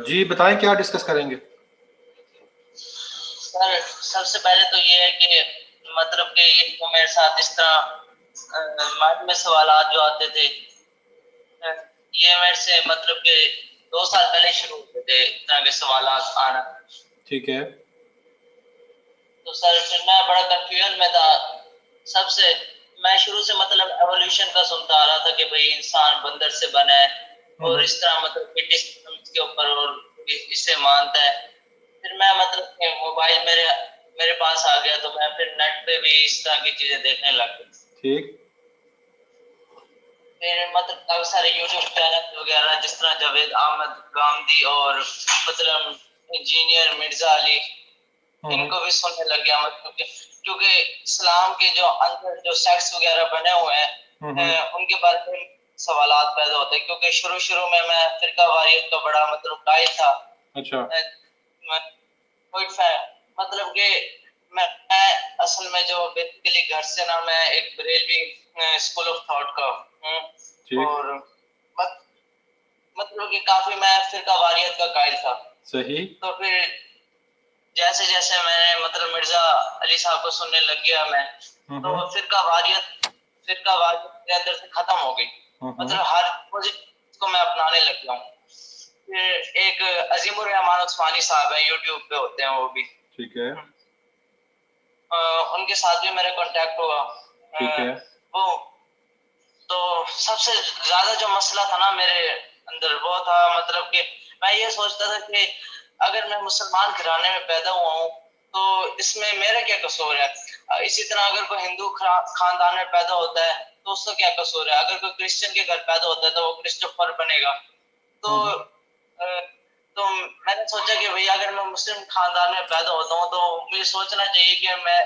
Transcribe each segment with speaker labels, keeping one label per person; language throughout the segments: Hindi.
Speaker 1: जी बताएं क्या डिस्कस करेंगे।
Speaker 2: सर सबसे पहले तो ये है कि मतलब कि ये जो मेरे साथ इस तरह माइंड में सवालात जो आते थे, ये मेरे से मतलब कि 2 साल पहले शुरू हुए थे इस तरह के सवालात आना।
Speaker 1: ठीक है।
Speaker 2: तो सर फिर मैं बड़ा कंफ्यूजन में था। सबसे मैं शुरू से मतलब एवोल्यूशन का सुनता आ रहा था कि भाई इंसान बंदर से बना है और इस तरह मतलब क्रिटिसिज्म के ऊपर और इसे मानता है। फिर मैं मतलब कि मोबाइल मेरे मेरे पास आ गया तो मैं फिर नेट पे भी इस तरह की चीजें देखने लग गया।
Speaker 1: ठीक।
Speaker 2: फिर मतलब काफी सारे यूट्यूब चैनल वगैरह जिस तरह जावेद अहमद गांधी और मतलब इंजीनियर मिर्जा अली, इनको भी सुनने लग गया। मतलब क्योंकि इस्लाम के जो अंदर जो सेक्ट्स वगैरह बने हुए हैं उनके बारे में सवालात पैदा होते हैं, क्योंकि शुरू शुरू में मैं फिरका वारियत का बड़ा मतलब कायल था।
Speaker 1: अच्छा।
Speaker 2: कोई मतलब कि मैं असल में जो बेसिकली घर से ना मैं एक बरेलवी स्कूल ऑफ थॉट का हूँ।
Speaker 1: ठीक।
Speaker 2: और मतलब कि काफी मैं फिरका वारियत का कायल था।
Speaker 1: सही।
Speaker 2: तो फिर जैसे जैसे मैंने मतलब मिर्जा अली साहब को सुनने लग गया मैं, तो फिरका वारियत मेरे अंदर से खत्म हो गई। मतलब हर पोजीशन को मैं अपनाने लग गया हूँ। फिर एक अजीमुर रहमान उस्मानी साहब है, यूट्यूब पे होते हैं वो भी।
Speaker 1: ठीक है।
Speaker 2: उनके साथ भी मेरा कांटेक्ट हुआ।
Speaker 1: ठीक है।
Speaker 2: वो तो सबसे ज्यादा जो मसला था ना मेरे अंदर वो था मतलब कि मैं ये सोचता था कि अगर मैं मुसलमान घराने में पैदा हुआ हूँ तो इसमें मेरा क्या कसूर है। इसी तरह अगर कोई हिंदू खानदान में पैदा होता है तो उसका क्या कसूर है। अगर कोई क्रिश्चियन के घर पैदा होता है तो वो क्रिस्टोफर बनेगा। तो तो मैंने सोचा कि भैया अगर मैं मुस्लिम खानदान में पैदा होता हूँ तो मुझे सोचना चाहिए कि मैं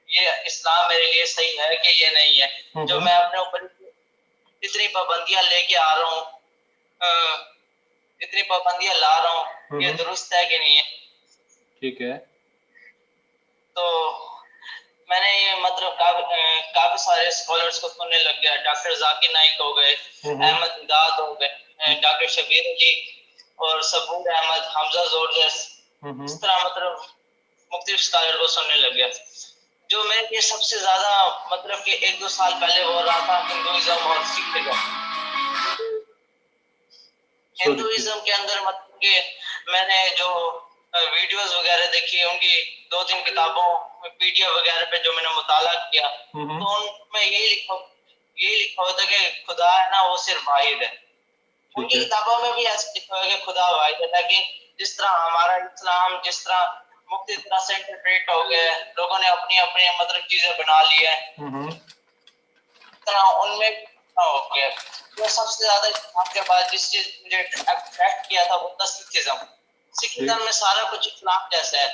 Speaker 2: ये इस्लाम मेरे लिए सही है कि ये नहीं है। जो मैं अपने ऊपर इतनी पाबंदियां लेके आ रहा हूँ, इतनी पाबंदियां ला रहा हूँ, ये दुरुस्त है कि नहीं है।
Speaker 1: ठीक है।
Speaker 2: तो मैंने ये मतलब काफी सारे स्कॉलर्स को सुनने लग गया। डॉक्टर जाकिर नाइक हो गए, अहमद इमदाद हो गए, डॉक्टर शबीर अली और सबूर अहमद, हमजा जोरजस, इस तरह मतलब मुख्तलिफ स्कॉलर को सुनने लग गया। जो मेरे लिए सबसे ज्यादा मतलब कि 1-2 साल पहले हो रहा था हिंदुइज्म और सिखिज्म। हिंदुइज्म के अंदर मतलब कि मैंने जो वीडियोस वगैरह देखी, उनकी 2-3 किताबों पीडीएफ वगैरह पे जो मैंने मुताला किया, तो उनमें यही लिखा होता है कि खुदा है ना वो सिर्फ वाहिद है। उनकी किताबों में भी ऐसा लिखा हुआ है कि खुदा वाहिद है, लेकिन जिस तरह हमारा इस्लाम जिस तरह मुख्य तरह से इंटरप्रेट हो गया, लोगों ने अपनी अपनी मतलब चीजें बना ली है, तरह उनमें हो गया। तो सबसे ज्यादा इस्लाम के बाद जिस चीज मुझे अट्रैक्ट किया था वो था सिखिज्म। सिखिज्म में सारा कुछ इस्लाम जैसा है,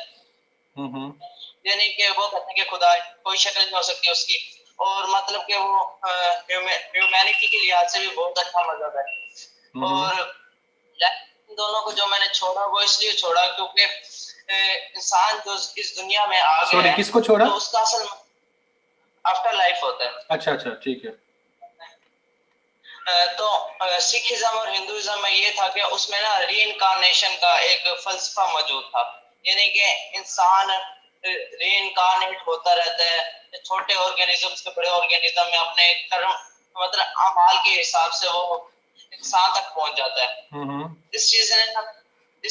Speaker 2: यानी कि वो कहते हैं कि खुदा कोई शक्ल नहीं हो सकती उसकी, और मतलब कि वो ह्यूमैनिटी के लिहाज से भी बहुत अच्छा मजहब है। और दोनों को जो मैंने छोड़ा वो इसलिए छोड़ा क्योंकि इंसान जो इस दुनिया में आ गया है,
Speaker 1: किसको छोड़ा?
Speaker 2: तो उसका असल आफ्टर लाइफ होता है।
Speaker 1: अच्छा अच्छा ठीक है।
Speaker 2: तो सिखिज्म और हिंदुइज्म में ये था कि उसमें ना रीइंकारनेशन का एक फलसफा मौजूद था, यानी कि इंसान रीइंकारनेट होता रहता है छोटे ऑर्गेनिज्म से बड़े ऑर्गेनिज्म में, अपने कर्म मतलब अमाल के हिसाब से वो इंसान तक पहुंच जाता है। इस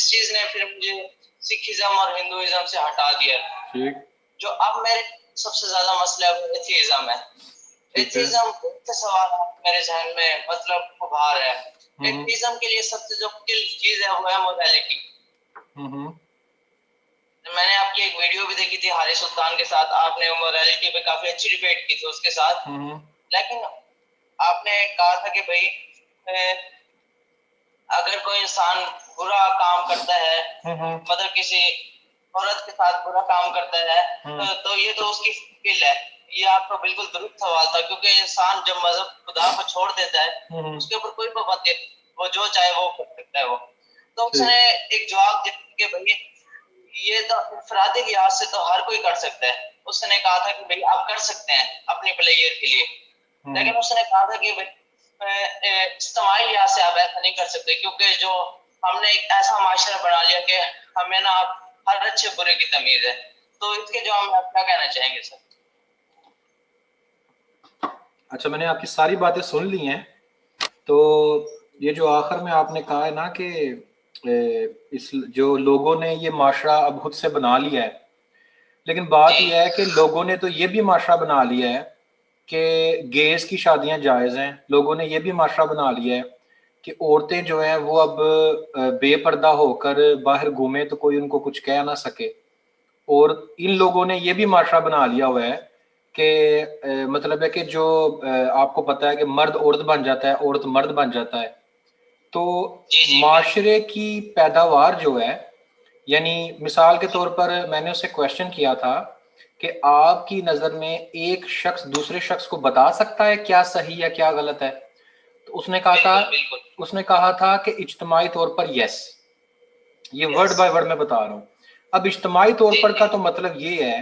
Speaker 2: चीज ने फिर मुझे सिखिज्म और हिंदुइज्म से हटा दिया।
Speaker 1: ठीक।
Speaker 2: जो अब मेरे सबसे ज्यादा मसला है वो एथीइज्म है। एथीइज्म बहुत से सवाल मेरे जहन में मतलब उभार है। एथीइज्म के लिए सबसे जो मुश्किल चीज है वो है मोरालिटी। मैंने आपकी एक वीडियो भी देखी थी हारिस सुल्तान के साथ, आपने मोरालिटी पे काफी अच्छी डिबेट की थी उसके साथ। लेकिन आपने कहा था कि भाई अगर कोई इंसान बुरा काम करता है, मतलब किसी औरत के साथ बुरा काम करता है, तो ये तो उसकी फिल है। ये आपका बिल्कुल दुरुस्त सवाल था, क्योंकि इंसान जब मजहब खुदा को छोड़ देता है उसके ऊपर कोई पाबंदी, वो जो चाहे वो कर सकता है वो। तो उसने एक जवाब दिया कि भाई ये तो इंफरादी लिहाज से तो हर कोई कर सकता है। उसने कहा था कि भाई आप कर सकते हैं अपने प्लेयर के लिए, लेकिन उसने कहा था कि भाई इज्तिमाई लिहाज से आप ऐसा नहीं कर सकते, क्योंकि जो हमने एक ऐसा माशरा बना लिया कि हमें ना आप हर अच्छे बुरे की तमीज है, तो इसके जवाब में आप क्या कहना चाहेंगे सर?
Speaker 1: अच्छा, मैंने आपकी सारी बातें सुन ली हैं। तो ये जो आखिर में आपने कहा है ना कि इस जो लोगों ने ये माशरा अब खुद से बना लिया है, लेकिन बात
Speaker 2: जी
Speaker 1: यह है कि लोगों ने तो ये भी माशरा बना लिया है कि गेस की शादियां जायज़ हैं। लोगों ने ये भी माशरा बना लिया है कि औरतें जो हैं वो अब बेपर्दा होकर बाहर घूमें तो कोई उनको कुछ कह ना सके। और इन लोगों ने ये भी माशरा बना लिया हुआ है कि मतलब है कि जो आपको पता है कि मर्द औरत बन जाता है, औरत मर्द बन जाता है। तो
Speaker 2: जी जी बिल्कुल।
Speaker 1: माशरे की पैदावार जो है, यानी मिसाल के तौर पर मैंने उससे क्वेश्चन किया था कि आपकी नज़र में एक शख्स दूसरे शख्स को बता सकता है क्या सही है क्या गलत है? तो
Speaker 2: बिल्कुल बिल्कुल।
Speaker 1: उसने कहा था कि इज्तमाही तौर पर यस। ये वर्ड
Speaker 2: यस।
Speaker 1: बाय वर्ड मैं बता रहा हूँ। अब इज्तमाही तौर
Speaker 2: जी
Speaker 1: पर
Speaker 2: जी
Speaker 1: का तो मतलब ये है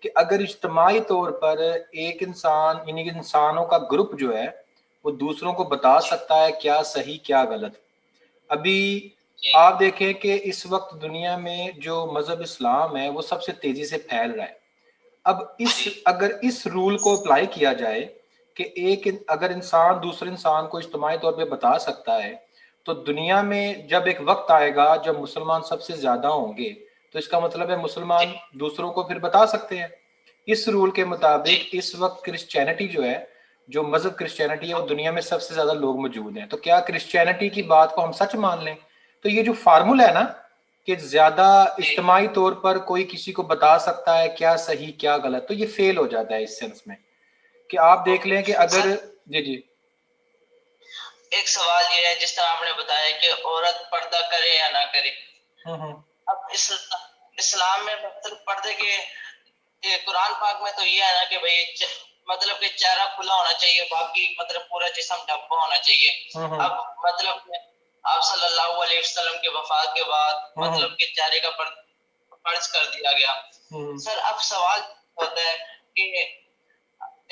Speaker 1: कि अगर इज्तमाही तौर पर एक इंसान, यानी कि इंसानों का ग्रुप जो है वो दूसरों को बता
Speaker 2: जी
Speaker 1: सकता है क्या सही क्या गलत। अभी
Speaker 2: जी
Speaker 1: आप देखें कि इस वक्त दुनिया में जो मजहब इस्लाम है वो सबसे तेजी से फैल रहा है। अब
Speaker 2: जी
Speaker 1: अगर इस रूल को अप्लाई किया जाए कि अगर इंसान दूसरे इंसान को इज्तिमाई तौर पे बता सकता है, तो दुनिया में जब एक वक्त आएगा जब मुसलमान सबसे ज्यादा होंगे, तो इसका मतलब है
Speaker 2: जी
Speaker 1: मुसलमान दूसरों को फिर बता सकते हैं। इस रूल के
Speaker 2: जी
Speaker 1: मुताबिक इस वक्त क्रिश्चियनिटी जो है, जो मजहब क्रिश्चियनिटी है, वो दुनिया में सबसे ज्यादा लोग मौजूद हैं। तो क्या क्रिश्चियनिटी की बात को हम सच मान लें? तो ये जो फार्मूला है ना कि ज्यादा
Speaker 2: जी
Speaker 1: इज्तिमाई तौर पर कोई किसी को बता सकता है क्या सही क्या गलत, तो ये फेल हो जाता है इस सेंस में कि आप देख
Speaker 2: ओके
Speaker 1: लें कि अगर
Speaker 2: सर,
Speaker 1: जी जी।
Speaker 2: एक सवाल ये है, जिस तरह आपने बताया कि औरत पर्दा करे या ना करे।
Speaker 1: हम्म।
Speaker 2: अब इस्लाम में मतलब पर्दे के, ये कुरान पाक में तो ये है ना कि भाई मतलब कि चेहरा खुला होना चाहिए, बाकी मतलब पूरा जिस्म ढका होना चाहिए।
Speaker 1: हम्म।
Speaker 2: अब मतलब कि आप सल्लल्लाहु अलैहि वसल्लम के वफात के बाद
Speaker 1: हम्म।
Speaker 2: मतलब कि चेहरे का फर्ज कर दिया गया।
Speaker 1: हम्म।
Speaker 2: सर अब सवाल होता है कि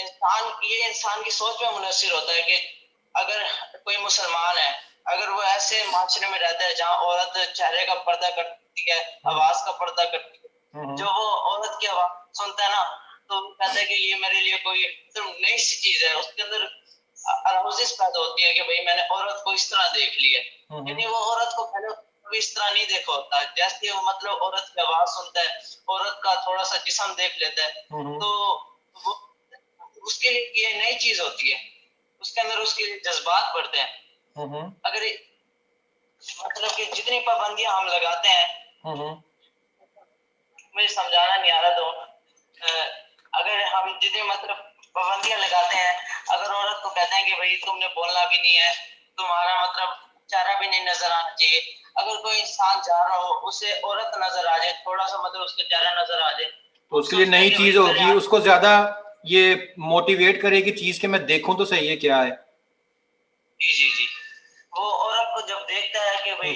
Speaker 2: इंसान की सोच में मुनसिर होता है कि अगर कोई मुसलमान है, अगर वो ऐसे माशरे में रहता है जहाँ औरत चेहरे का पर्दा करती है, आवाज का पर्दा करती है,
Speaker 1: हम्म।
Speaker 2: जो वो औरत की आवाज सुनता है ना, तो वो कहता है कि ये मेरे लिए कोई एकदम नई सी चीज है, उसके अंदर अराउजिस पैदा होती है कि भाई मैंने औरत को इस तरह देख लिया, यानी वो औरत को पहले कभी इस तरह नहीं देखा होता। जैसे वो मतलब औरत की आवाज सुनता है, औरत का थोड़ा सा जिस्म देख लेता है, तो वो उसके लिए ये नई चीज होती है, उसके अंदर उसके जज्बात बढ़ते हैं। अगर मतलब कि जितनी पाबंदियां हम लगाते हैं, मुझे समझाना नहीं आ रहा, तो अगर हम जितनी मतलब पाबंदियां लगाते हैं, अगर औरत को कहते हैं कि भाई तुमने बोलना भी नहीं है, तुम्हारा मतलब चेहरा भी नहीं नजर आना चाहिए, अगर कोई इंसान जा रहा हो उसे औरत नजर आ जाए, थोड़ा सा मतलब उसका चेहरा नजर आ जाए,
Speaker 1: तो
Speaker 2: वो
Speaker 1: उसके लिए
Speaker 2: सोचता है
Speaker 1: नई
Speaker 2: कि
Speaker 1: चीज
Speaker 2: भाई मेरे
Speaker 1: होगी,
Speaker 2: आगे।
Speaker 1: उसको ज्यादा ये मोटिवेट करेगी चीज के मैं देखूं तो सही है क्या है।
Speaker 2: जी जी जी। वो औरत को जब देखता है कि भाई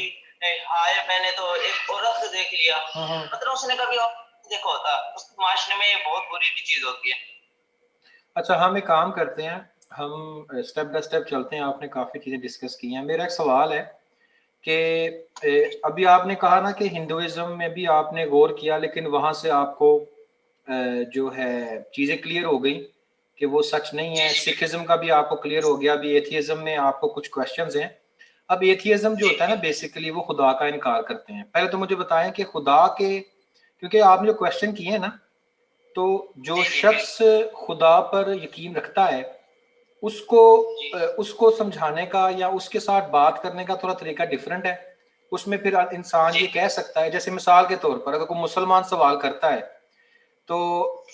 Speaker 2: हाय मैंने तो एक औरत को देख लिया, मतलब उसने कभी औरत देखा होता, उस माशरे में ये बहुत बुरी भी चीज होती है।
Speaker 1: अच्छा, हम एक काम करते हैं, हम स्टेप बाय स्टेप चलते हैं। आपने काफ़ी चीज़ें डिस्कस की हैं। मेरा एक सवाल है कि अभी आपने कहा ना कि हिंदुइज्म में भी आपने गौर किया, लेकिन वहाँ से आपको जो है चीज़ें क्लियर हो गई कि वो सच नहीं
Speaker 2: जी
Speaker 1: है।
Speaker 2: जी
Speaker 1: सिखिज्म का भी आपको क्लियर हो गया। अभी एथियज्म में आपको कुछ क्वेश्चंस हैं। अब एथियज्म जो
Speaker 2: जी
Speaker 1: होता है
Speaker 2: जी
Speaker 1: ना, बेसिकली वो खुदा का इनकार करते हैं। पहले तो मुझे बताएं कि खुदा के, क्योंकि आपने जो क्वेश्चन किए हैं ना, तो जो
Speaker 2: जी जी
Speaker 1: शख्स खुदा पर यकीन रखता है उसको
Speaker 2: जी
Speaker 1: उसको समझाने का या उसके साथ बात करने का थोड़ा तरीका डिफरेंट है। उसमें फिर इंसान
Speaker 2: जी
Speaker 1: ये कह सकता है, जैसे मिसाल के तौर पर अगर कोई मुसलमान सवाल करता है तो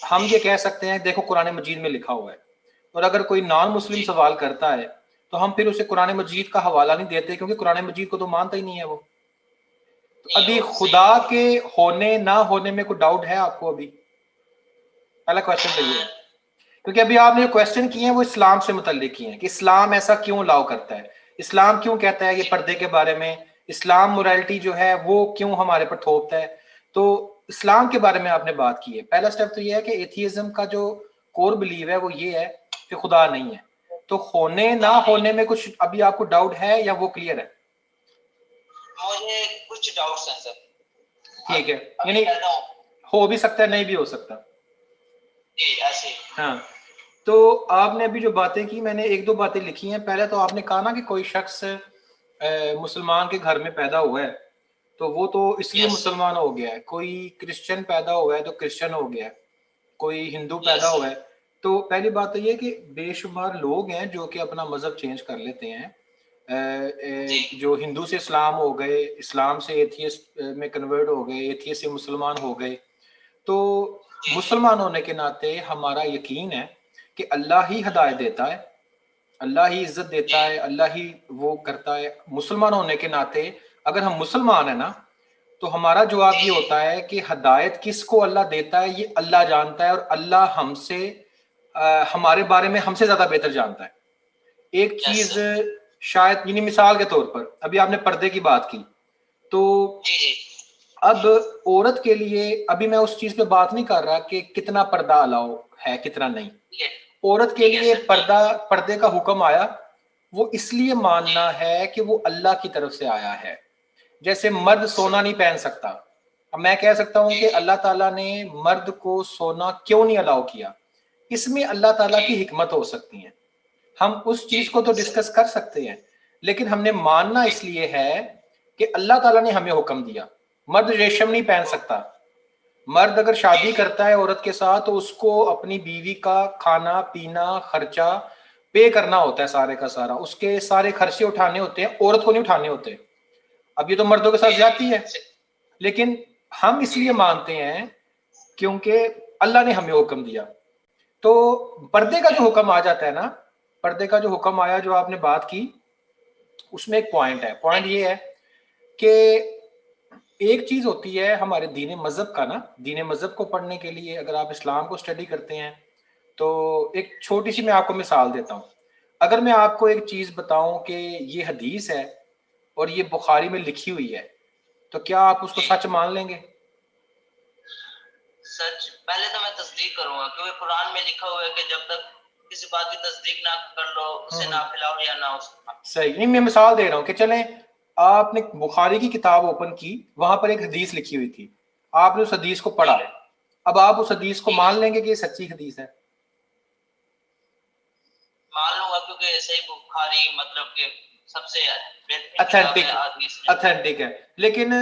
Speaker 1: हम
Speaker 2: जी
Speaker 1: ये कह सकते हैं देखो कुरान मजीद में लिखा हुआ है। और अगर कोई नॉन मुस्लिम
Speaker 2: जी
Speaker 1: सवाल करता है तो हम फिर उसे कुरान
Speaker 2: जी
Speaker 1: मजीद का हवाला नहीं देते, क्योंकि कुरान मजीद को तो मानता ही नहीं है वो। तो
Speaker 2: नहीं
Speaker 1: अभी
Speaker 2: हो सही
Speaker 1: खुदा
Speaker 2: बात
Speaker 1: के होने ना होने में कोई डाउट है आपको? अभी पहला क्वेश्चन तो ये है,
Speaker 2: है।
Speaker 1: क्योंकि अभी आपने जो क्वेश्चन किए हैं वो इस्लाम से मुतल्लिक किए हैं कि इस्लाम ऐसा क्यों अलाउ करता है, इस्लाम क्यों कहता है ये
Speaker 2: जी
Speaker 1: पर्दे के बारे में, इस्लाम मोरालिटी जो है वो क्यों हमारे पर थोपता है। तो इस्लाम के बारे में आपने बात की है। पहला स्टेप तो ये है कि एथियज्म का जो कोर बिलीव है वो ये है कि खुदा नहीं है। तो होने ना
Speaker 2: खुदा नहीं।
Speaker 1: होने में कुछ अभी आपको डाउट है या वो क्लियर है?
Speaker 2: मुझे कुछ डाउट्स हैं सर।
Speaker 1: ठीक है, यानी हो भी सकता है, नहीं भी हो सकता
Speaker 2: जी, ऐसे।
Speaker 1: हाँ, तो आपने अभी जो बातें की, मैंने एक दो बातें लिखी हैं। पहले तो आपने कहा ना कि कोई शख्स मुसलमान के घर में पैदा हुआ है तो वो तो इसलिए मुसलमान हो गया है, कोई क्रिश्चियन पैदा हुआ है तो क्रिश्चियन हो गया है, कोई हिंदू पैदा हुआ है। तो पहली बात तो ये कि बेशुमार लोग हैं जो कि अपना मज़हब चेंज कर लेते हैं, जो हिंदू से इस्लाम हो गए, इस्लाम से एथियस्ट में कन्वर्ट हो गए, एथियस्ट से मुसलमान हो गए। तो मुसलमान होने के नाते हमारा यकीन है कि अल्लाह ही हिदायत देता है, अल्लाह ही इज्जत देता है, अल्लाह ही वो करता है। मुसलमान होने के नाते अगर हम मुसलमान है ना, तो हमारा जवाब ये होता है कि हिदायत किसको अल्लाह देता है ये अल्लाह जानता है, और अल्लाह हमसे हमारे बारे में हमसे ज्यादा बेहतर जानता है। एक चीज शायद, यानी मिसाल के तौर पर अभी आपने पर्दे की बात की, तो अब औरत के लिए, अभी मैं उस चीज पे बात नहीं कर रहा कि कितना पर्दा अलाउ है कितना नहीं। औरत के लिए पर्दे का हुक्म आया, वो इसलिए मानना है कि वो अल्लाह की तरफ से आया है। जैसे मर्द सोना नहीं पहन सकता, अब मैं कह सकता हूं कि अल्लाह ताला ने मर्द को सोना क्यों नहीं अलाउ किया, इसमें अल्लाह ताला की हिकमत हो सकती है। हम उस चीज को तो डिस्कस कर सकते हैं, लेकिन हमने मानना इसलिए है कि अल्लाह ताला ने हमें हुक्म दिया। मर्द रेशम नहीं पहन सकता। मर्द अगर शादी करता है औरत के साथ तो उसको अपनी बीवी का खाना पीना खर्चा पे करना होता है, सारे का सारा उसके सारे खर्चे उठाने होते हैं, औरत को नहीं उठाने होते। अब ये तो मर्दों के साथ ज्यादती है, लेकिन हम इसलिए मानते हैं क्योंकि अल्लाह ने हमें हुक्म दिया। तो पर्दे का जो हुक्म आ जाता है ना, पर्दे का जो हुक्म आया, जो आपने बात की, उसमें एक पॉइंट है। पॉइंट ये है कि एक चीज होती है हमारे दीन मजहब का ना, दीन मजहब को पढ़ने के लिए अगर आप इस्लाम को स्टडी करते हैं तो एक छोटी सी मैं आपको मिसाल देता हूँ। अगर मैं आपको एक चीज बताऊं कि ये हदीस है और ये बुखारी में लिखी हुई है, तो क्या आप उसको सच मान लेंगे?
Speaker 2: सच पहले तो मैं तस्दीक करूंगा, क्योंकि कुरान में लिखा हुआ है कि जब तक किसी बात की तस्दीक ना कर लो उसे ना फैलाओ या ना उसको। सही
Speaker 1: नहीं, मैं मिसाल दे रहा हूँ कि चलें आपने बुखारी की किताब ओपन की, वहां पर एक हदीस लिखी हुई थी, आपने उस हदीस को पढ़ा, अब आप उस हदीस को मान लेंगे कि ये सच्ची हदीस है?
Speaker 2: मान लूंगा, क्योंकि सही बुखारी मतलब कि सबसे
Speaker 1: अथेंटिक है। लेकिन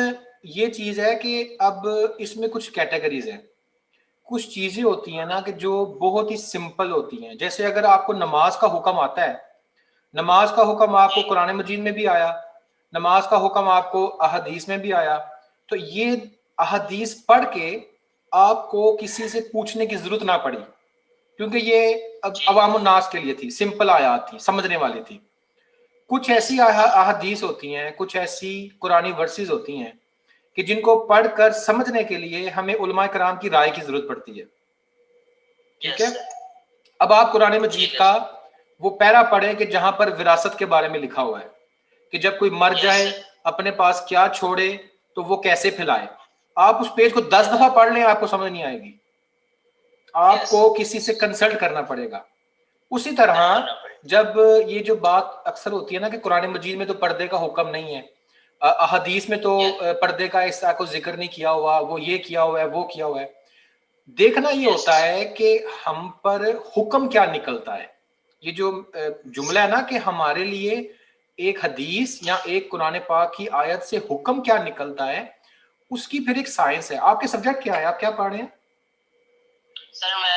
Speaker 1: ये चीज है कि अब इसमें कुछ कैटेगरीज हैं, कुछ चीजें होती हैं ना कि जो बहुत ही सिंपल होती हैं। जैसे अगर आपको नमाज का हुक्म आता है, नमाज का हुक्म आपको कुरान मजीद में भी आया, नमाज का हुक्म आपको अहदीस में भी आया, तो ये अहदीस पढ़ के आपको किसी से पूछने की जरूरत ना पड़ी, क्योंकि ये अब अवामुन नास के लिए थी, सिंपल आयात थी, समझने वाली थी। कुछ ऐसी अहदीस होती हैं, कुछ ऐसी कुरानी वर्सेस होती हैं कि जिनको पढ़कर समझने के लिए हमें उलमा कराम की राय की जरूरत पड़ती है। ठीक है, अब आप कुरान मजीद का वो पैरा पढ़े कि जहां पर विरासत के बारे में लिखा हुआ है कि जब कोई मर जाए अपने पास क्या छोड़े तो वो कैसे फैलाए। आप उस पेज को 10 दफा पढ़ लें, आपको समझ नहीं आएगी, आपको किसी से कंसल्ट करना पड़ेगा। उसी तरह जब ये जो बात अक्सर होती है ना कि कुरान मजीद में तो पर्दे का हुक्म नहीं है, अहदीस में तो पर्दे का हिस्सा को जिक्र नहीं किया हुआ, वो ये किया हुआ है वो किया हुआ है, देखना ये होता है कि हम पर हुक्म क्या निकलता है। ये जो जुमला है ना कि हमारे लिए एक हदीस या एक कुरान पाक की आयत से हुक्म क्या निकलता है, उसकी फिर एक साइंस है। आपके सब्जेक्ट क्या है, आप क्या पढ़ रहे हैं?
Speaker 2: सर मैं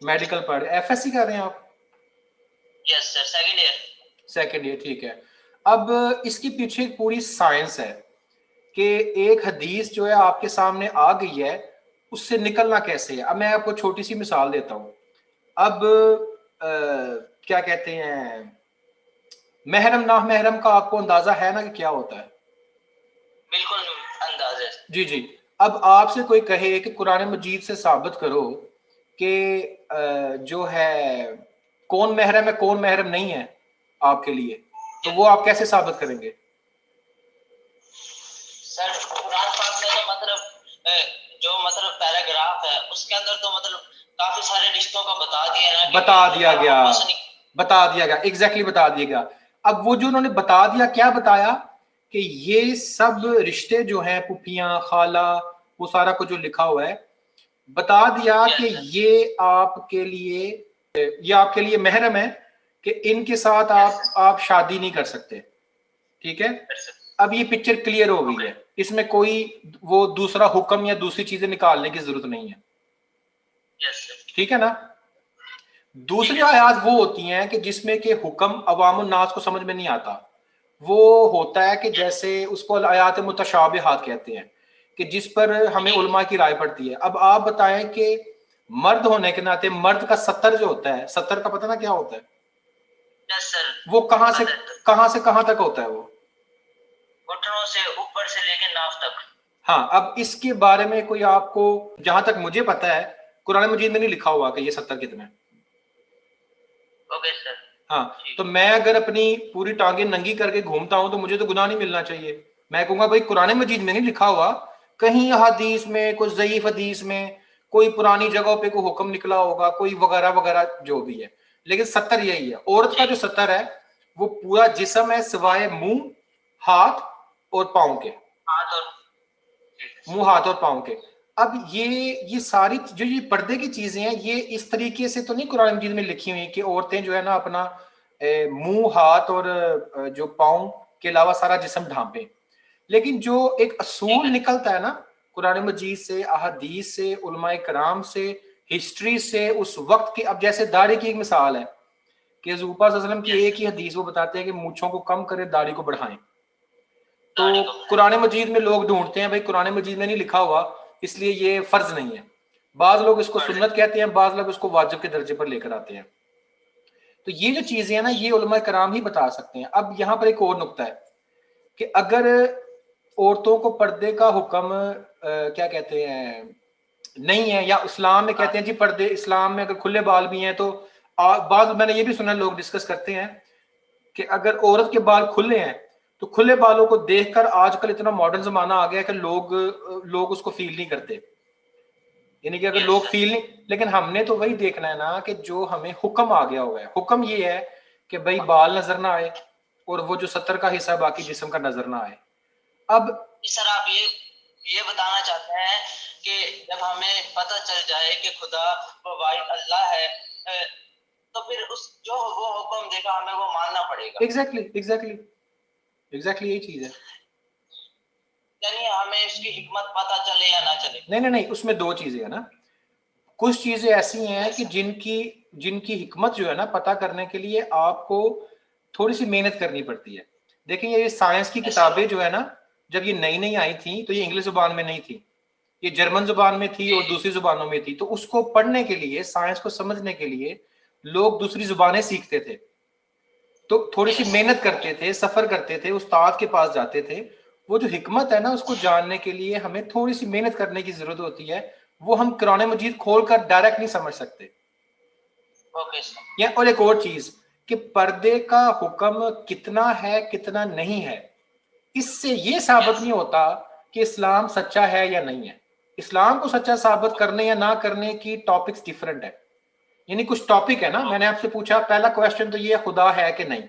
Speaker 1: मेडिकल पढ़ रहे, एफएससी कर रहे हैं आप?
Speaker 2: यस सर,
Speaker 1: सेकेंड ईयर, ठीक है। अब इसके पीछे एक पूरी साइंस है कि एक हदीस जो है आपके सामने आ गई है, उससे निकलना कैसे है। अब मैं आपको छोटी सी मिसाल देता हूँ। अब क्या कहते हैं, महरम ना महरम का आपको अंदाजा है ना कि क्या होता है?
Speaker 2: बिल्कुल अंदाजा।
Speaker 1: जी जी। अब आपसे कोई कहे कि कुरान मजीद से साबित करो कि जो है कौन महरम है कौन महरम नहीं है आपके लिए, तो वो आप कैसे साबित करेंगे?
Speaker 2: सर कुरान पाक में तो मतलब जो मतलब पैराग्राफ है उसके अंदर तो मतलब काफी सारे रिश्तों का बता दिया ना,
Speaker 1: बता दिया गया, एग्जैक्टली बता दिया गया। अब वो जो उन्होंने बता दिया, क्या बताया कि ये सब रिश्ते जो हैं, पुफियां, खाला, वो सारा कुछ जो लिखा हुआ है, बता दिया कि ये आपके लिए महरम है, कि इनके साथ आप शादी नहीं कर सकते। ठीक है, अब ये पिक्चर क्लियर हो गई है, इसमें कोई वो दूसरा हुक्म या दूसरी चीजें निकालने की जरूरत नहीं है। ठीक है ना। दूसरी आयात वो होती हैं कि जिसमें कि हुक्म अवामुन नास को समझ में नहीं आता। वो होता है कि जैसे उसको आयात मुतशाबिहात कहते हैं, कि जिस पर हमें उलमा की राय पड़ती है। अब आप बताएं कि मर्द होने के नाते मर्द का सत्तर जो होता है, सत्तर का पता ना क्या होता है? वो कहां से कहां तक होता है? वो
Speaker 2: घुटनों से ऊपर से लेकर नाफ तक।
Speaker 1: हाँ, अब इसके बारे में कोई आपको, जहां तक मुझे पता है, कुरान मजीद में नहीं लिखा हुआ कि ये 70 कितना है।
Speaker 2: Okay sir.
Speaker 1: हाँ, तो मैं अगर अपनी पूरी टांगे नंगी करके घूमता हूं तो मुझे तो गुनाह नहीं मिलना चाहिए। मैं कहूंगा भाई कुरान मजीद में नहीं लिखा हुआ, कहीं हदीस में, कोई ज़ईफ हदीस में, कोई पुरानी जगहों पे कोई हुक्म निकला होगा, कोई वगैरह वगैरह जो भी है, लेकिन 70 यही है। औरत का जो 70 है वो पूरा जिस्म है, सिवाय मुंह, हाथ और पाँव के। मुंह, हाथ और पाँव के। अब ये सारी जो ये पर्दे की चीजें हैं, ये इस तरीके से तो नहीं कुरान मजीद में लिखी हुई कि औरतें जो है ना अपना मुंह, हाथ और जो पाँव के अलावा सारा जिस्म ढांपें। लेकिन जो एक असूल निकलता है ना कुरान मजीद से, अहदीस से, उलमाए कराम से, हिस्ट्री से, उस वक्त की, अब जैसे दाढ़ी की एक मिसाल है कि हुज़ूर पाक सल्लल्लाहु अलैहि वसल्लम की एक ही हदीस वो बताते हैं कि मूंछों को कम करें, दाढ़ी को बढ़ाएं। तो कुरान मजीद में लोग ढूंढते हैं भाई कुरान मजीद में नहीं लिखा हुआ, इसलिए ये फर्ज नहीं है। बाज लोग इसको सुन्नत कहते हैं, बाज लोग इसको वाजिब के दर्जे पर लेकर आते हैं। तो ये जो चीजें हैं ना, ये उलमा कराम ही बता सकते हैं। अब यहाँ पर एक और नुक्ता है कि अगर औरतों को पर्दे का हुक्म क्या कहते हैं नहीं है, या इस्लाम में कहते हैं जी पर्दे, इस्लाम में अगर खुले बाल भी हैं तो बाद मैंने ये भी सुना लोग डिस्कस करते हैं कि अगर औरत के बाल खुले हैं तो खुले बालों को देखकर आजकल इतना मॉडर्न जमाना आ गया कि लोग उसको फील नहीं करते। यानी कि अगर लोग फील नहीं, लेकिन हमने तो वही देखना है ना कि जो हमें हुक्म आ गया हुआ है। हुक्म ये है कि भाई बाल नजर ना आए और वो जो 70 का हिस्सा बाकी जिस्म का नजर ना आए। अब
Speaker 2: सर आप ये बताना चाहते हैं कि जब हमें पता चल जाए कि खुदा वाहिद अल्लाह है, तो फिर उस जो वो हुक्म देगा हमें वो मानना पड़ेगा।
Speaker 1: एग्जैक्टली यही चीज है।
Speaker 2: यानी हमें इसकी हिकमत पता चले या ना चले।
Speaker 1: नहीं, उसमें दो चीजें है ना। कुछ चीजें ऐसी हैं कि जिनकी हिकमत जो है ना पता करने के लिए आपको थोड़ी सी मेहनत करनी पड़ती है। देखिए ये साइंस की किताबें जो है ना, जब ये नई नई आई थी तो ये इंग्लिश जुबान में नहीं थी, ये जर्मन जुबान में थी और दूसरी जुबानों में थी। तो उसको पढ़ने के लिए, साइंस को समझने के लिए लोग दूसरी जुबानें सीखते थे, तो थोड़ी सी मेहनत करते थे, सफर करते थे, उस्ताद के पास जाते थे। वो जो हिकमत है ना उसको जानने के लिए हमें थोड़ी सी मेहनत करने की जरूरत होती है। वो हम कुरान मजीद खोलकर डायरेक्ट नहीं समझ सकते। और एक और चीज कि पर्दे का हुक्म कितना है कितना नहीं है, इससे ये साबित नहीं होता कि इस्लाम सच्चा है या नहीं है। इस्लाम को सच्चा साबित करने या ना करने की टॉपिक्स डिफरेंट है। यानी कुछ टॉपिक है ना, मैंने आपसे पूछा पहला क्वेश्चन तो ये खुदा है कि नहीं।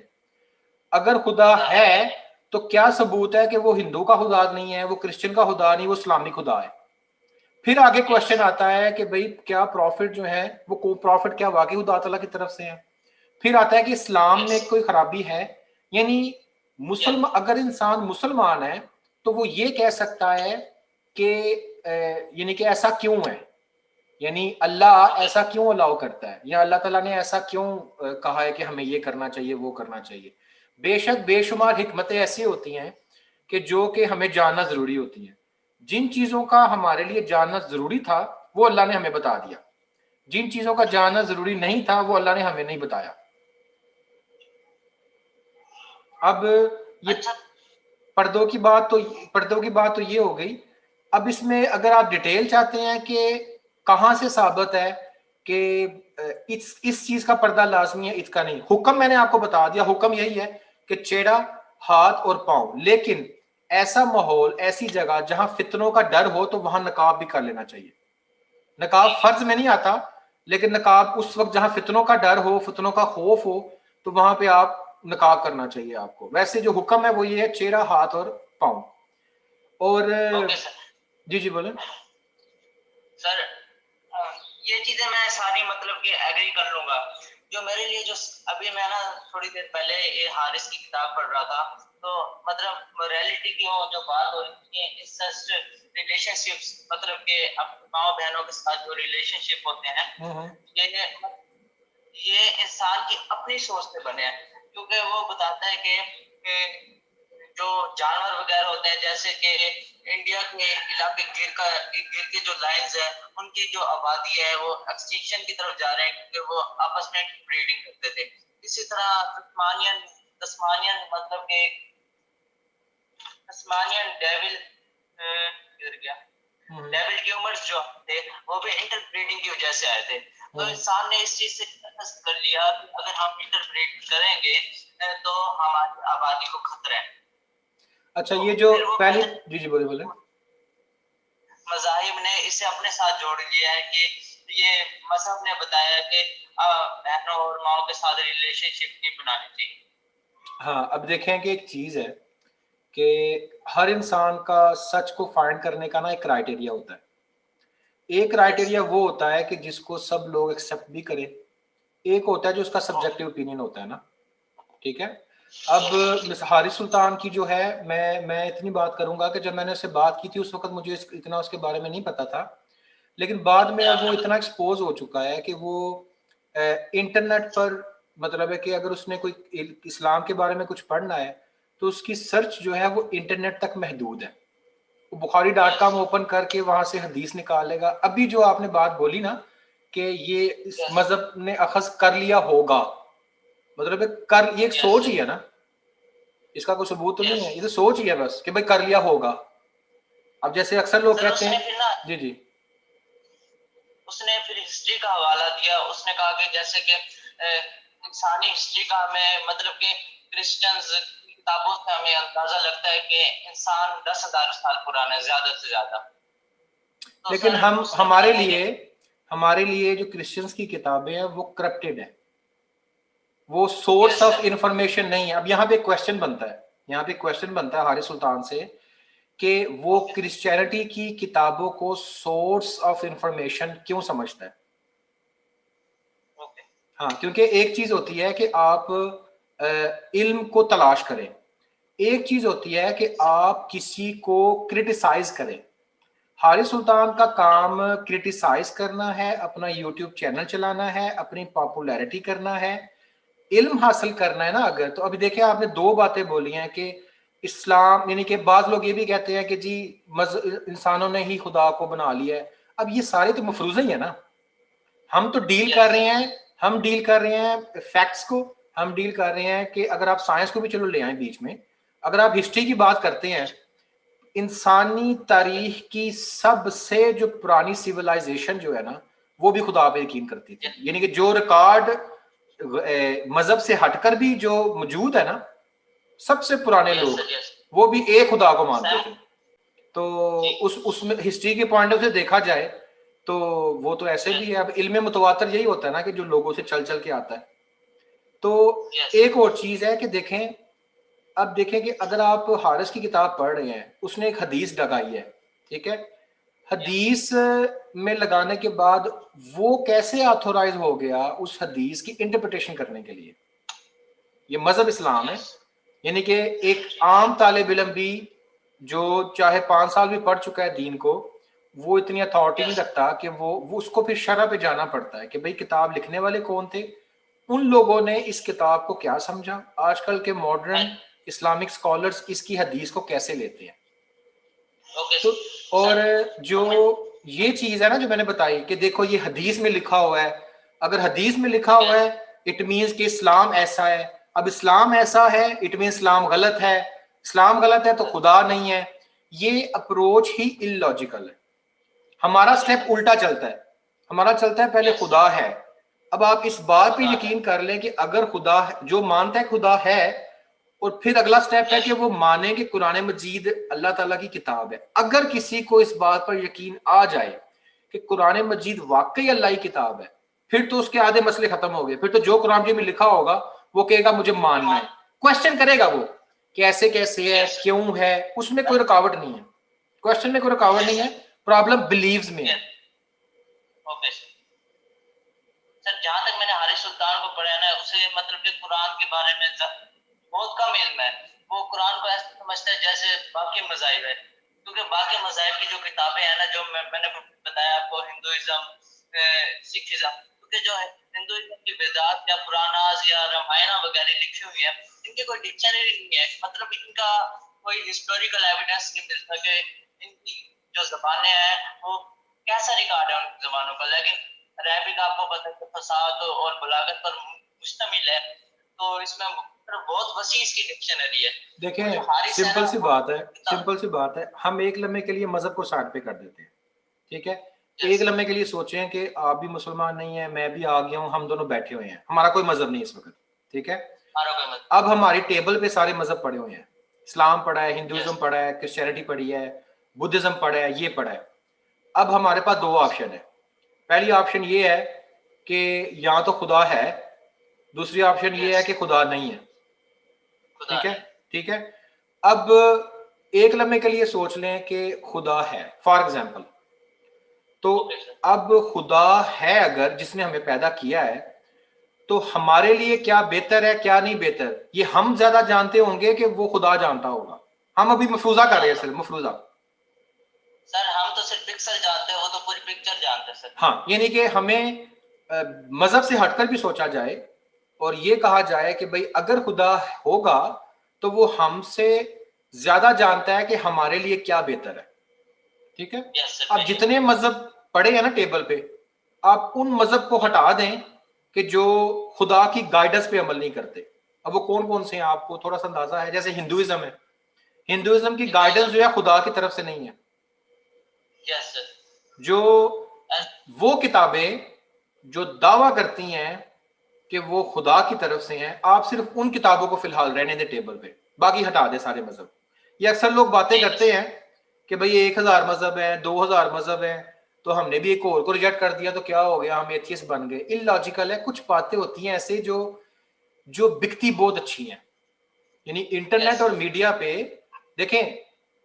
Speaker 1: अगर खुदा है तो क्या सबूत है कि वो हिंदू का खुदा नहीं है, वो क्रिश्चियन का खुदा नहीं, वो इस्लामी खुदा है। फिर आगे क्वेश्चन आता है कि भाई क्या प्रॉफिट जो है वो प्रॉफिट क्या वाकई खुदा ताला की तरफ से है। फिर आता है कि इस्लाम में कोई खराबी है। यानी मुसलमान, अगर इंसान मुसलमान है तो वो ये कह सकता है कि यानी कि ऐसा क्यों है, यानी अल्लाह ऐसा क्यों अलाउ करता है, या अल्लाह ताला ने ऐसा क्यों कहा है कि हमें ये करना चाहिए वो करना चाहिए। बेशक बेशुमार हिकमतें ऐसी होती हैं कि जो कि हमें जानना जरूरी होती हैं। जिन चीजों का हमारे लिए जानना जरूरी था वो अल्लाह ने हमें बता दिया, जिन चीजों का जानना जरूरी नहीं था वो अल्लाह ने हमें नहीं बताया। अब ये पर्दों की बात तो ये हो गई। अब इसमें अगर आप डिटेल चाहते हैं कि कहां से साबित है कि इस चीज का पर्दा लाजमी है, इसका नहीं, हुक्म मैंने आपको बता दिया। हुक्म यही है कि चेहरा, हाथ और पांव। लेकिन ऐसा माहौल, ऐसी जगह जहां फितनों का डर हो तो वहां नकाब भी कर लेना चाहिए। नकाब फर्ज में नहीं आता, लेकिन नकाब उस वक्त जहां फितनों का डर हो, फितनों का खौफ हो, तो वहां पे आप नकाब करना चाहिए आपको। वैसे जो हुक्म है वो ये है, चेहरा, हाथ और पाँव। और जी जी बोले
Speaker 2: सर। ये चीजें मैं सारी मतलब कि एग्री कर लूंगा। जो मेरे लिए जो अभी मैं ना थोड़ी देर पहले ये हारिस की किताब पढ़ रहा था, तो मतलब मोरालिटी की वो जो बात हो रही है, इंसेस्ट रिलेशनशिप्स, मतलब कि अपनी माँ बहनों के साथ जो रिलेशनशिप होते हैं, ये इंसान की अपनी सोच से बने हैं। क्योंकि वो बताता है कि जो जानवर वगैरह होते हैं, जैसे कि इंडिया के इलाके गिर के जो लाइन्स है, उनकी जो आबादी है वो एक्सटिंक्शन की तरफ जा रहे हैं, क्योंकि वो आपस में ब्रीडिंग करते थे। इसी तरह तस्मानियन मतलब के तस्मानियन डेविल किधर गया डेविल ट्यूमर्स जो थे, वो भी इंटरब्रीडिंग की वजह से आए थे। तो इंसान ने इस चीज से कर लिया कि अगर हम इंटरब्रीड करेंगे तो हमारी आबादी को खतरा है।
Speaker 1: अच्छा, ये जो पहले जी जी बोले बोले
Speaker 2: मज़ाहिब ने इसे अपने साथ जोड़ लिया है कि ये मज़हब ने बताया कि बहनों और माओ के साथ रिलेशनशिप नहीं बनानी चाहिए।
Speaker 1: हाँ, अब देखें कि एक चीज़ है कि हर इंसान का सच को फाइंड करने का ना एक क्राइटेरिया होता है। एक क्राइटेरिया वो होता है कि जिसको सब लोग एक्सेप्ट भी करें, एक होता है जो उसका सब्जेक्टिव ओपिनियन होता है ना, ठीक है। अब हारिस सुल्तान की जो है, मैं इतनी बात करूंगा कि जब मैंने उससे बात की थी उस वक्त मुझे इतना उसके बारे में नहीं पता था, लेकिन बाद में अब वो इतना एक्सपोज हो चुका है कि वो इंटरनेट पर, मतलब है कि अगर उसने कोई इस्लाम के बारे में कुछ पढ़ना है तो उसकी सर्च जो है वो इंटरनेट तक महदूद है। वो bukhari.com ओपन करके वहां से हदीस निकालेगा। अभी जो आपने बात बोली ना कि ये इस मजहब ने अखज कर लिया होगा, मतलब कर, ये एक सोच ही है ना, इसका कोई सबूत तो नहीं है, ये तो सोच ही है बस कि भाई कर लिया होगा। अब जैसे अक्सर लोग कहते हैं जी जी,
Speaker 2: उसने फिर हिस्ट्री का हवाला दिया। उसने कहा कि जैसे कि इंसानी हिस्ट्री का हमें मतलब कि क्रिश्चियंस की किताबों से हमें अंदाजा लगता है कि इंसान 10,000 साल पुराना है ज्यादा से ज्यादा। तो
Speaker 1: लेकिन हम हमारे लिए जो क्रिश्चियंस की किताबें हैं वो करप्टेड है, वो सोर्स ऑफ इंफॉर्मेशन नहीं है। अब यहाँ पे क्वेश्चन बनता है, यहाँ पे क्वेश्चन बनता है हारिस सुल्तान से कि वो क्रिश्चियनिटी की किताबों को सोर्स ऑफ इंफॉर्मेशन क्यों समझता है। हाँ, क्योंकि एक चीज होती है कि आप इल्म को तलाश करें, एक चीज होती है कि आप किसी को क्रिटिसाइज करें। हारिस सुल्तान का काम क्रिटिसाइज करना है, अपना यूट्यूब चैनल चलाना है, अपनी पॉपुलैरिटी करना है, इल्म हासिल करना है ना। अगर तो अभी देखिए आपने दो बातें बोली हैं कि इस्लाम, यानी कि बाज लोग ये भी कहते हैं कि जी इंसानों ने ही खुदा को बना लिया है। अब ये सारे तो मफरूज़े ही है ना। हम तो डील कर रहे हैं, हम डील कर रहे हैं फैक्ट्स को, हम डील कर रहे हैं कि अगर आप साइंस को भी चलो ले आए बीच में, अगर आप हिस्ट्री की बात करते हैं, इंसानी तारीख की सबसे जो पुरानी सिविलाइजेशन जो है ना वो भी खुदा पे यकीन करती थी। यानी कि जो रिकॉर्ड मजहब से हटकर भी जो मौजूद है ना, सबसे पुराने लोग वो भी एक खुदा को मानते थे। तो उसमें हिस्ट्री के पॉइंट ऑफ से देखा जाए तो वो तो ऐसे भी है। अब इल्म मुतवातर यही होता है ना कि जो लोगों से चल चल के आता है। तो एक और चीज है कि देखें, अब देखें कि अगर आप हारिस की किताब पढ़ रहे हैं, उसने एक हदीस लगाई है, ठीक है, हदीस में लगाने के बाद वो कैसे ऑथोराइज हो गया उस हदीस की इंटरप्रिटेशन करने के लिए। ये मजहब इस्लाम है, यानी कि एक आम तालिब इल्म भी जो चाहे 5 साल भी पढ़ चुका है दीन को, वो इतनी अथॉरिटी नहीं रखता कि वो उसको फिर शरह पे जाना पड़ता है कि भाई किताब लिखने वाले कौन थे, उन लोगों ने इस किताब को क्या समझा, आजकल के मॉडर्न इस्लामिक स्कॉलर्स इसकी हदीस को कैसे लेते हैं। तो और जो ये चीज है ना जो मैंने बताई कि देखो ये हदीस में लिखा हुआ है, अगर हदीस में लिखा हुआ है इट मीन्स कि इस्लाम ऐसा है। अब इस्लाम ऐसा है इट मीन्स इस्लाम गलत है, इस्लाम गलत है तो खुदा नहीं है। ये अप्रोच ही इलॉजिकल है। हमारा स्टेप उल्टा चलता है, हमारा चलता है पहले खुदा है। अब आप इस बात पे यकीन कर लें कि अगर खुदा है, जो मानता है खुदा है, और फिर अगला स्टेप है कि वो माने कि कुरान मजीद अल्लाह ताला की किताब है। अगर किसी को इस बात पर यकीन आ जाए कि कुरान मजीद वाकई अल्लाह की किताब है, फिर तो उसके आधे मसले खत्म हो गए। फिर तो जो कुरान में लिखा होगा वो कहेगा मुझे मानना है, क्वेश्चन करेगा वो कैसे कैसे है, क्यों है, उसमें कोई रुकावट नहीं है, क्वेश्चन में कोई रुकावट नहीं है, प्रॉब्लम बिलीव्स में है।
Speaker 2: ओके सर, जहाँ तक मैंने हारिस सुल्तान को पढ़ा है ना, उसे मतलब कि कुरान के बारे में बहुत कम इल्म है। वो कुरान को ऐसे समझता है जैसे बाकी मज़ाहिब है, क्योंकि बाकी मज़ाहिब की जो किताबें हैं ना, जो मैंने बताया आपको, हिंदुइज्म, सिखिज्म, क्योंकि जो है हिंदुइज्म की वेदात या पुराणास या रामायण वगैरह लिखी हुई है, इनकी कोई डिक्शनरी नहीं है, मतलब इनका कोई हिस्टोरिकल एविडेंस नहीं मिलता कि इनकी जो जबानें हैं वो कैसा रिकॉर्ड है उन जबानों का। लेकिन अरबिक आपको पता है फसाद और बलागत पर मुश्तमिल है, तो इसमें बहुत वसी इसकी डिक्शनरी है।
Speaker 1: देखें सिंपल सी बात है, सिंपल सी बात है, हम एक लम्हे के लिए मजहब को साइड पे कर देते हैं, ठीक है, एक लम्हे के लिए सोचें कि आप भी मुसलमान नहीं है, मैं भी आ गया हूँ, हम दोनों बैठे हुए हैं, हमारा कोई मजहब नहीं इस वक्त, ठीक है। अब हमारी टेबल पे सारे मजहब पड़े हुए हैं, इस्लाम पढ़ा है, हिंदुइज्म पढ़ा है, क्रिश्चियनिटी पढ़ी है, बुद्धिज्म पढ़ा है, ये पढ़ा है। अब हमारे पास दो ऑप्शन है, पहली ऑप्शन ये है कि या तो खुदा है, दूसरी ऑप्शन ये है कि खुदा नहीं है, ठीक है, ठीक है। अब एक लम्हे के लिए सोच लें कि खुदा है फॉर एग्जाम्पल, तो अब खुदा है अगर, जिसने हमें पैदा किया है, तो हमारे लिए क्या बेहतर है क्या नहीं बेहतर, ये हम ज्यादा जानते होंगे कि वो खुदा जानता होगा। हम अभी मफरूजा कर रहे हैं, सिर्फ मफरूजा
Speaker 2: सर, हम तो सिर्फ पिक्सल जानते हैं, वो तो पूरी पिक्चर जानते हैं सर।
Speaker 1: हाँ, यानी कि हमें मजहब से हटकर भी सोचा जाए और ये कहा जाए कि भाई अगर खुदा होगा तो वो हमसे ज्यादा जानता है कि हमारे लिए क्या बेहतर है, ठीक है। अब जितने मजहब पड़े हैं ना टेबल पे, आप उन मजहब को हटा दें कि जो खुदा की गाइडेंस पे अमल नहीं करते। अब वो कौन कौन से हैं आपको थोड़ा सा अंदाजा है? जैसे हिंदुइज्म है, हिंदुइज्म की गाइडेंस जो है खुदा की तरफ से नहीं है। जो वो किताबें जो दावा करती हैं कि वो खुदा की तरफ से हैं, आप सिर्फ उन किताबों को फिलहाल रहने दे टेबल पे, बाकी हटा दे सारे मजहब। ये अक्सर लोग बातें करते हैं कि भाई 1000 मजहब है, 2000 मजहब है, तो हमने भी एक और को रिजेक्ट कर दिया तो क्या हो गया, हम एथियस्ट बन गए। इलॉजिकल है, कुछ बातें होती हैं ऐसे जो बिकती बहुत अच्छी हैं। यानी इंटरनेट और मीडिया पे देखें,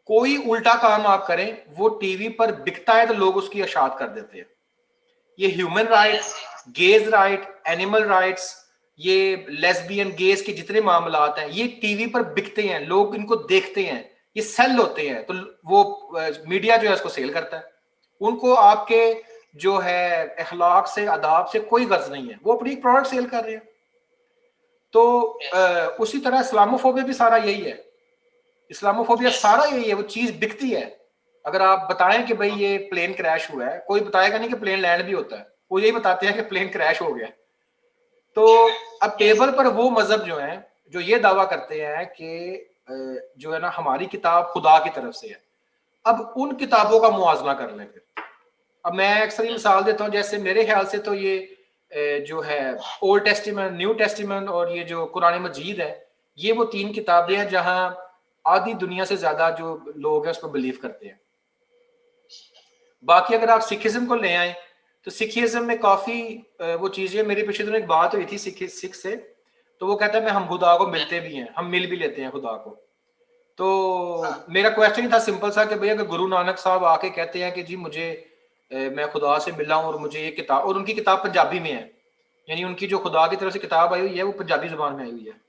Speaker 1: कोई उल्टा काम आप करें, वो टीवी पर बिकता है तो लोग उसकी अशात कर देते हैं। ये human rights, gauge right, animal rights, ये लेस्बियन गेज के जितने मामलात हैं, ये टीवी पर बिकते हैं, लोग इनको देखते हैं, ये सेल होते हैं, तो वो मीडिया जो है उसको सेल करता है। उनको आपके जो है अखलाक से, अदाब से कोई गर्ज नहीं है, वो अपनी प्रोडक्ट सेल कर रहे हैं। तो उसी तरह इस्लामोफोबिया भी सारा यही है, इस्लामोफोबिया सारा यही है, वो चीज बिकती है। अगर आप बताएं कि भाई ये प्लेन क्रैश हुआ है, कोई बताएगा नहीं कि प्लेन लैंड भी होता है, वो यही बताते हैं कि प्लेन क्रैश हो गया। तो अब टेबल पर वो मजहब जो है जो ये दावा करते हैं कि जो है ना हमारी किताब खुदा की तरफ से है, अब उन किताबों का मुआवजा कर लें फिर। अब मैं अक्सर ही मिसाल देता हूँ, जैसे मेरे ख्याल से तो ये जो है ओल्ड टेस्टिमेंट, न्यू टेस्टिमेंट और ये जो कुरान मजीद है, ये वो 3 किताबें हैं जहां आधी दुनिया से ज्यादा जो लोग हैं उसको बिलीव करते हैं। बाकी अगर आप सिखिज्म को ले आए तो सिखिज्म में काफी वो चीजें, मेरे पीछे तो एक बात हुई थी सिख से, तो वो कहता है मैं हम खुदा को मिलते भी हैं, हम मिल भी लेते हैं खुदा को। तो मेरा क्वेश्चन ही था सिंपल सा कि भैया अगर गुरु नानक साहब आके कहते हैं कि जी मुझे मैं खुदा से मिला हूँ और मुझे ये किताब, और उनकी किताब पंजाबी में है, यानी उनकी जो खुदा की तरफ से किताब आई हुई है वो पंजाबी जुबान में आई हुई है,